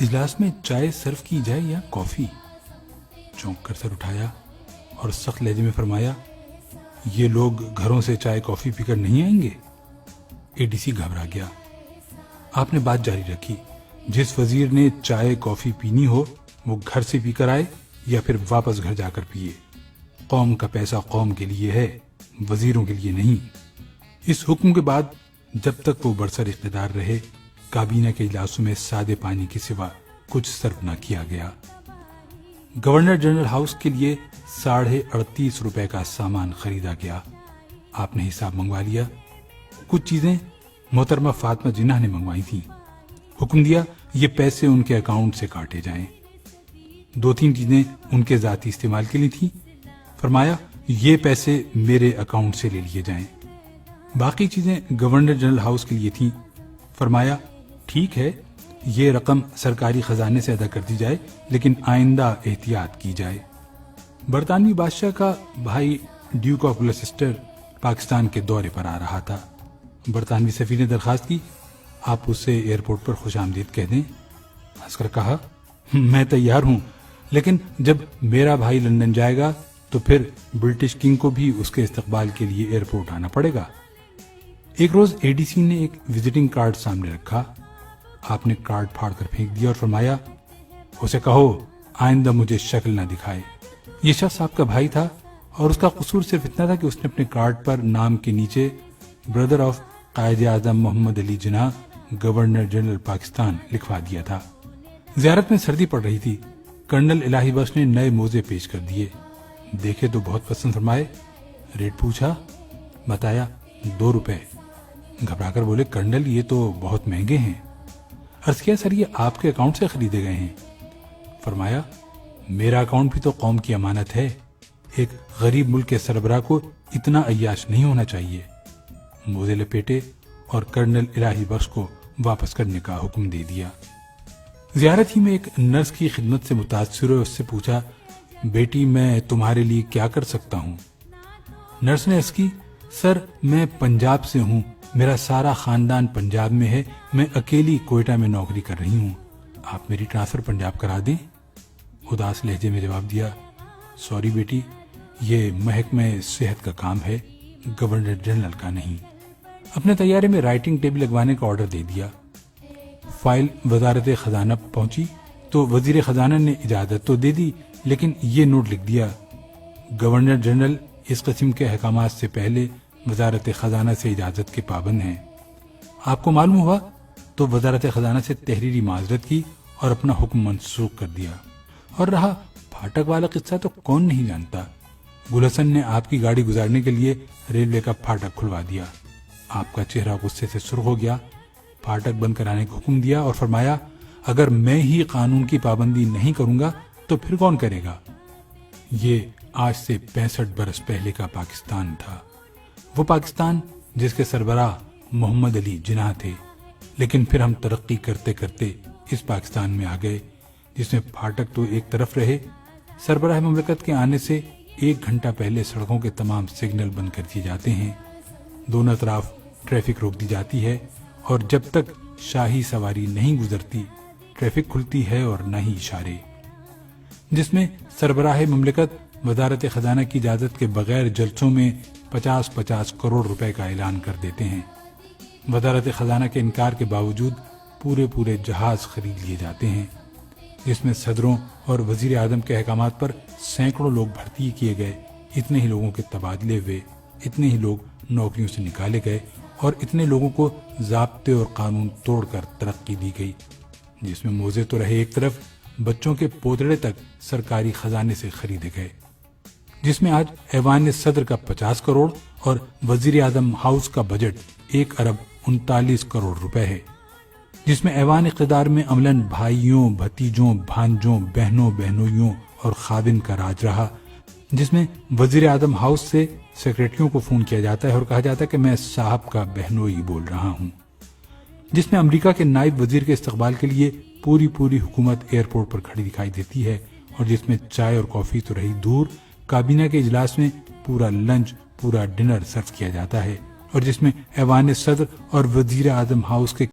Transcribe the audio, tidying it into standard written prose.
اجلاس میں چائے سرو کی جائے یا کافی؟ چونک کر سر اٹھایا اور سخت لہجے میں فرمایا، یہ لوگ گھروں سے چائے کافی پی کر نہیں آئیں گے؟ اے ڈی سی گھبرا گیا۔ آپ نے بات جاری رکھی، جس وزیر نے چائے کافی پینی ہو وہ گھر سے پی کر آئے یا پھر واپس گھر جا کر پیے۔ قوم کا پیسہ قوم کے لیے ہے، وزیروں کے لیے نہیں۔ اس حکم کے بعد جب تک وہ برسر اقتدار رہے، کابینہ کے اجلاسوں میں سادے پانی کے سوا کچھ سرو نہ کیا گیا۔ گورنر جنرل ہاؤس کے لیے 38.5 روپے کا سامان خریدا گیا۔ آپ نے حساب منگوا لیا۔ کچھ چیزیں محترمہ فاطمہ جناح نے منگوائی تھیں۔ حکم دیا یہ پیسے ان کے اکاؤنٹ سے کاٹے جائیں۔ 2-3 چیزیں ان کے ذاتی استعمال کے لیے تھیں۔ فرمایا یہ پیسے میرے اکاؤنٹ سے لے لیے جائیں۔ باقی چیزیں گورنر جنرل ہاؤس کے لیے تھیں۔ فرمایا ٹھیک ہے، یہ رقم سرکاری خزانے سے ادا کر دی جائے، لیکن آئندہ احتیاط کی جائے۔ برطانوی بادشاہ کا بھائی ڈیوک آف گلوسٹر پاکستان کے دورے پر آ رہا تھا۔ برطانوی سفیر نے درخواست کی، آپ اسے ایئرپورٹ پر خوش آمدید کہہ دیں۔ ہنس کر کہا، میں تیار ہوں، لیکن جب میرا بھائی لندن جائے گا تو پھر برٹش کنگ کو بھی اس کے استقبال کے لیے ایئرپورٹ آنا پڑے گا۔ ایک روز اے ڈی سی نے ایک وزٹنگ کارڈ سامنے رکھا۔ آپ نے کارڈ پھاڑ کر پھینک دیا اور فرمایا، اسے کہو آئندہ مجھے شکل نہ دکھائے۔ یہ شخص آپ کا بھائی تھا اور اس کا قصور صرف اتنا تھا کہ اس نے اپنے کارڈ پر نام کے نیچے brother of Quaid Azam Muhammad Ali Jinnah governor general Pakistan لکھوا دیا تھا۔ زیارت میں سردی پڑ رہی تھی۔ کرنل الہی بخش نے نئے موزے پیش کر دیے۔ دیکھے تو بہت پسند فرمائے۔ ریٹ پوچھا، بتایا 2 روپے۔ گھبرا کر بولے، کرنل یہ تو بہت مہنگے ہیں۔ عرض کیا، سر یہ آپ کے اکاؤنٹ سے خریدے گئے ہیں۔ فرمایا میرا اکاؤنٹ بھی تو قوم کی امانت ہے، ایک غریب ملک کے سربراہ کو اتنا عیاش نہیں ہونا چاہیے۔ موزے لپیٹے اور کرنل الہی بخش کو واپس کرنے کا حکم دے دیا۔ زیارت ہی میں ایک نرس کی خدمت سے متاثر ہوئے اس سے پوچھا، بیٹی میں تمہارے لیے کیا کر سکتا ہوں؟ نرس نے عرض کی، سر میں پنجاب سے ہوں، میرا سارا خاندان پنجاب میں ہے، میں اکیلی کوئٹہ میں نوکری کر رہی ہوں، آپ میری ٹرانسفر پنجاب کرا دیں۔ اداس لہجے میں جواب دیا، سوری بیٹی، یہ محکمہ صحت کا کام ہے، گورنر جنرل کا نہیں۔ اپنے طیارے میں رائٹنگ ٹیبل لگوانے کا آرڈر دے دیا۔ فائل وزارت خزانہ پہنچی تو وزیر خزانہ نے اجازت تو دے دی، لیکن یہ نوٹ لکھ دیا، گورنر جنرل اس قسم کے احکامات سے پہلے وزارت خزانہ سے اجازت کے پابند ہیں۔ آپ کو معلوم ہوا تو وزارت خزانہ سے تحریری معذرت کی اور اپنا حکم منسوخ کر دیا۔ اور رہا پھاٹک والا قصہ تو کون نہیں جانتا۔ گل حسن نے آپ کی گاڑی گزارنے کے لیے ریلوے کا پھاٹک کھلوا دیا۔ آپ کا چہرہ غصے سے سرخ ہو گیا، پھاٹک بند کرانے کا حکم دیا اور فرمایا، اگر میں ہی قانون کی پابندی نہیں کروں گا تو پھر کون کرے گا؟ یہ آج سے 65 برس پہلے کا پاکستان تھا، وہ پاکستان جس کے سربراہ محمد علی جناح تھے۔ لیکن پھر ہم ترقی کرتے کرتے اس پاکستان میں آ گئے جس میں پھاٹک تو ایک طرف رہے، سربراہ مملکت کے آنے سے 1 گھنٹہ پہلے سڑکوں کے تمام سگنل بند کر دیے جاتے ہیں، دونوں طرف ٹریفک روک دی جاتی ہے، اور جب تک شاہی سواری نہیں گزرتی ٹریفک کھلتی ہے اور نہ ہی اشارے، جس میں سربراہ مملکت وزارت خزانہ کی اجازت کے بغیر جلسوں میں 50 کروڑ روپے کا اعلان کر دیتے ہیں۔ وزارت خزانہ کے انکار کے باوجود پورے جہاز خرید لیے جاتے ہیں، جس میں صدروں اور وزیر اعظم کے احکامات پر سینکڑوں لوگ بھرتی کیے گئے، اتنے ہی لوگوں کے تبادلے ہوئے، اتنے ہی لوگ نوکریوں سے نکالے گئے اور اتنے لوگوں کو ضابطے اور قانون توڑ کر ترقی دی گئی، جس میں موزے تو رہے ایک طرف، بچوں کے پوتڑے تک سرکاری خزانے سے خریدے گئے، جس میں آج ایوان صدر کا 50 کروڑ اور وزیر اعظم ہاؤس کا بجٹ 1.39 کروڑ روپے ہے، جس میں ایوان اقتدار میں عملاً بھائیوں، بھتیجوں، بھانجوں، بہنوں، بہنوئیوں اور خادم کا راج رہا، جس میں وزیر اعظم ہاؤس سے سیکریٹریوں کو فون کیا جاتا ہے اور کہا جاتا ہے کہ میں صاحب کا بہنوئی بول رہا ہوں، جس میں امریکہ کے نائب وزیر کے استقبال کے لیے پوری حکومت ایئرپورٹ پر کھڑی دکھائی دیتی ہے، اور جس میں چائے اور کافی تو رہی دور، کابینہ کے اجلاس میں پورا لنچ، پورا ڈنر سرو کیا جاتا ہے، اور جس میں ایوان صدر اور وزیر اعظم ہاؤس کے